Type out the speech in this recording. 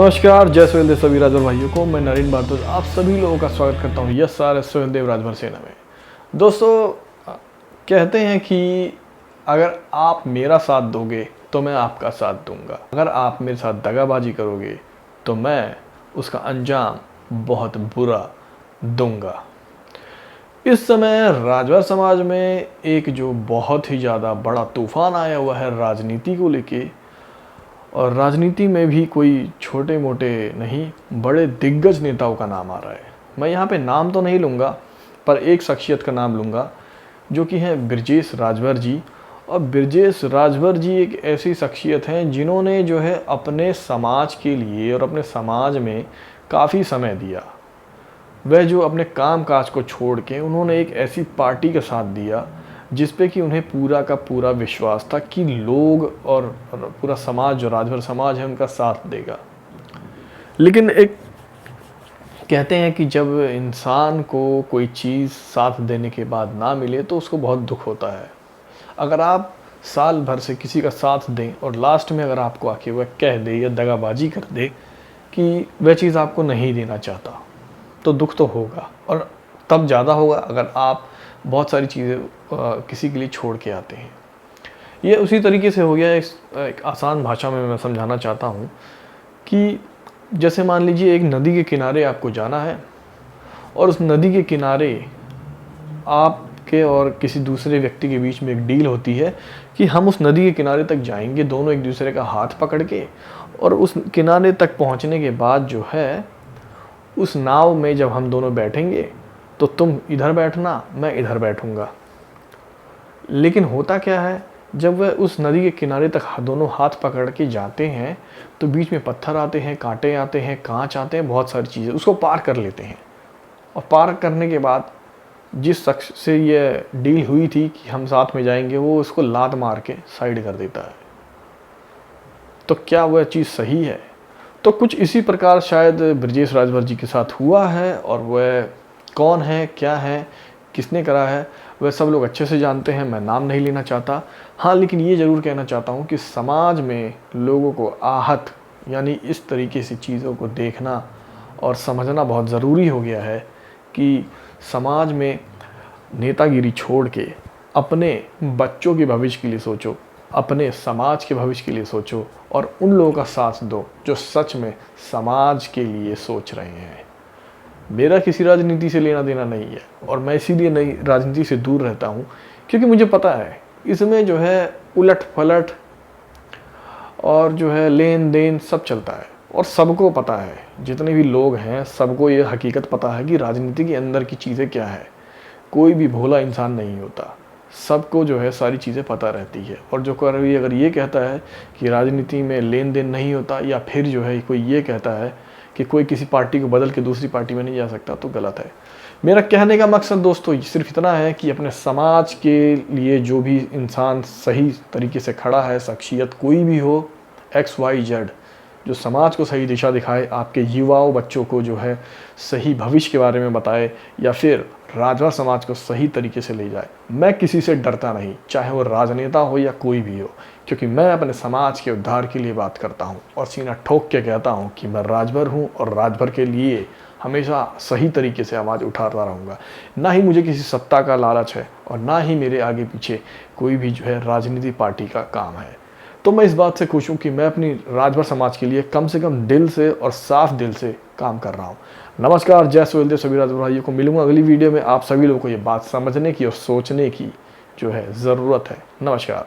नमस्कार, जय सोहेलदेव सभी राजभर भाइयों को। मैं नरेंद्र भारद्वाज आप सभी लोगों का स्वागत करता हूँ yes R S Suheldev Rajbhar सेना में। दोस्तों, कहते हैं कि अगर आप मेरा साथ दोगे तो मैं आपका साथ दूंगा, अगर आप मेरे साथ दगाबाजी करोगे तो मैं उसका अंजाम बहुत बुरा दूंगा। इस समय राजभर समाज में एक जो बहुत ही ज़्यादा बड़ा तूफान आया हुआ है राजनीति को लेके, और राजनीति में भी कोई छोटे मोटे नहीं, बड़े दिग्गज नेताओं का नाम आ रहा है। मैं यहाँ पे नाम तो नहीं लूँगा, पर एक शख्सियत का नाम लूँगा जो कि है ब्रजेश राजभर जी। और ब्रजेश राजभर जी एक ऐसी शख्सियत हैं जिन्होंने जो है अपने समाज के लिए और अपने समाज में काफ़ी समय दिया। वह जो अपने काम काज को छोड़ के उन्होंने एक ऐसी पार्टी का साथ दिया जिस पे कि उन्हें पूरा का पूरा विश्वास था कि लोग और पूरा समाज, जो राजभर समाज है, उनका साथ देगा। लेकिन एक कहते हैं कि जब इंसान को कोई चीज़ साथ देने के बाद ना मिले तो उसको बहुत दुख होता है। अगर आप साल भर से किसी का साथ दें और लास्ट में अगर आपको आके वह कह दे या दगाबाजी कर दे कि वह चीज़ आपको नहीं देना चाहता, तो दुख तो होगा, और तब ज़्यादा होगा अगर आप बहुत सारी चीज़ें किसी के लिए छोड़ के आते हैं। ये उसी तरीके से हो गया। एक आसान भाषा में मैं समझाना चाहता हूँ कि जैसे मान लीजिए एक नदी के किनारे आपको जाना है, और उस नदी के किनारे आपके और किसी दूसरे व्यक्ति के बीच में एक डील होती है कि हम उस नदी के किनारे तक जाएंगे, दोनों एक दूसरे का हाथ पकड़ के, और उस किनारे तक पहुँचने के बाद जो है उस नाव में जब हम दोनों बैठेंगे तो तुम इधर बैठना, मैं इधर बैठूंगा। लेकिन होता क्या है, जब वह उस नदी के किनारे तक दोनों हाथ पकड़ के जाते हैं तो बीच में पत्थर आते हैं, कांटे आते हैं, कांच आते हैं, बहुत सारी चीज़ें, उसको पार कर लेते हैं। और पार करने के बाद जिस शख्स से ये डील हुई थी कि हम साथ में जाएंगे, वो उसको लात मार के साइड कर देता है। तो क्या वह चीज़ सही है? तो कुछ इसी प्रकार शायद ब्रजेश राजभर जी के साथ हुआ है, और वह कौन है, क्या है, किसने करा है, वह सब लोग अच्छे से जानते हैं। मैं नाम नहीं लेना चाहता। हाँ, लेकिन ये ज़रूर कहना चाहता हूँ कि समाज में लोगों को आहत, यानी इस तरीके से चीज़ों को देखना और समझना बहुत ज़रूरी हो गया है कि समाज में नेतागिरी छोड़ के अपने बच्चों के भविष्य के लिए सोचो, अपने समाज के भविष्य के लिए सोचो, और उन लोगों का साथ दो जो सच में समाज के लिए सोच रहे हैं। मेरा किसी राजनीति से लेना देना नहीं है, और मैं इसीलिए नहीं राजनीति से दूर रहता हूँ क्योंकि मुझे पता है इसमें जो है उलट पलट और जो है लेन देन सब चलता है। और सबको पता है, जितने भी लोग हैं सबको ये हकीकत पता है कि राजनीति के अंदर की चीज़ें क्या है। कोई भी भोला इंसान नहीं होता, सबको जो है सारी चीज़ें पता रहती है। और जो कभी अगर ये कहता है कि राजनीति में लेन देन नहीं होता, या फिर जो है कोई ये कहता है कि कोई किसी पार्टी को बदल के दूसरी पार्टी में नहीं जा सकता, तो गलत है। मेरा कहने का मकसद दोस्तों सिर्फ इतना है कि अपने समाज के लिए जो भी इंसान सही तरीके से खड़ा है, शख्सियत कोई भी हो, XYZ, जो समाज को सही दिशा दिखाए, आपके युवाओं बच्चों को जो है सही भविष्य के बारे में बताए, या फिर राजभर समाज को सही तरीके से ले जाए। मैं किसी से डरता नहीं, चाहे वो राजनेता हो या कोई भी हो, क्योंकि मैं अपने समाज के उद्धार के लिए बात करता हूँ और सीना ठोक के कहता हूँ कि मैं राजभर हूँ, और राजभर के लिए हमेशा सही तरीके से आवाज़ उठाता रहूँगा। ना ही मुझे किसी सत्ता का लालच है, और ना ही मेरे आगे पीछे कोई भी जो है राजनीति पार्टी का काम है। तो मैं इस बात से खुश हूँ कि मैं अपनी राजभर समाज के लिए कम से कम दिल से और साफ दिल से काम कर रहा हूँ। नमस्कार, जय सोहेलदेव सभी राजभर भाइयों को। मिलूंगा अगली वीडियो में। आप सभी लोगों को ये बात समझने की और सोचने की जो है ज़रूरत है। नमस्कार।